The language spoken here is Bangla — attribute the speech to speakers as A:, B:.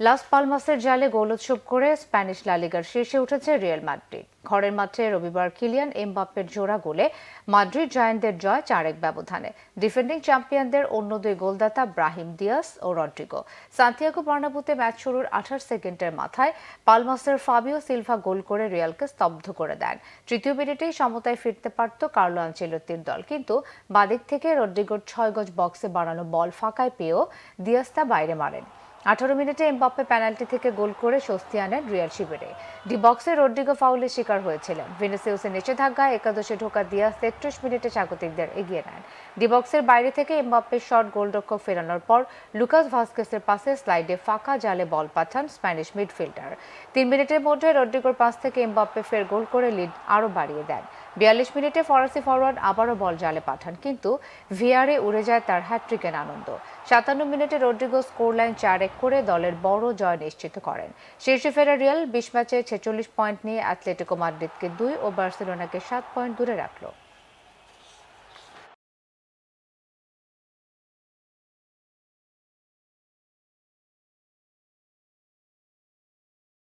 A: লাস পালমাসের জালে গোল উৎসব করে স্প্যানিশ লা লিগার শীর্ষে উঠেছে রিয়াল মাদ্রিদ। ঘরের মাঠে রবিবার কিলিয়ান এমবাপ্পের জোড়া গোলে মাদ্রিদ জায়ান্টদের জয় 4-1 ব্যবধানে। ডিফেন্ডিং চ্যাম্পিয়নদের অন্য দুই গোলদাতা ব্রাহিম দিয়াস ও রড্রিগো। সান্তিয়াগো বার্নাব্যুতে ম্যাচ শুরুর 28 সেকেন্ডের মাথায় পালমাসের ফাবিও সিলভা গোল করে রিয়ালকে স্তব্ধ করে দেন। তৃতীয় মিনিটেই সমতায় ফিরতে পারত কার্লো আনচেলত্তির দল, কিন্তু বাদিক থেকে রড্রিগোর 6 গজ বক্সে বাড়ানো বল ফাঁকায় পেয়েও দিয়াস তা বাইরে মারেন। 18 মিনিটে এমবাপ্পে পেনাল্টি থেকে গোল করে স্বস্তি আনেন রিয়াল শিবিরে। ডি বক্সে রড্রিগো ফাউলের শিকার হয়েছিলেন। ভিনিসিয়াসের নিষেধাজ্ঞায় একাদশে ঢোকা দিয়াস 33 মিনিটে স্বাগতিকদের এগিয়ে নেন। ডি বক্সের বাইরে থেকে এমবাপ্পের শট গোলরক্ষক ফেরানোর পর লুকাস ভাস্কেসের পাসে স্লাইডে ফাঁকা জালে বল পাঠান স্প্যানিশ মিডফিল্ডার। 3 মিনিটের মধ্যে রড্রিগোর পাস থেকে এমবাপ্পে ফের গোল করে লিড আরও বাড়িয়ে দেন। 42 মিনিটে ফরাসি ফরওয়ার্ড আবারও বল জালে পাঠান, কিন্তু ভিআরে উড়ে যায় তার হ্যাটট্রিকের আনন্দ। 57 মিনিটে রড্রিগো স্কোর লাইন 4-1 করে দলের বড় জয় নিশ্চিত করেন। শীর্ষে ফেরা রিয়াল 20 ম্যাচে 46 পয়েন্ট নিয়ে অ্যাটলেটিকো মাদ্রিদকে 2 ও বার্সেলোনাকে 7 পয়েন্ট দূরে রাখল।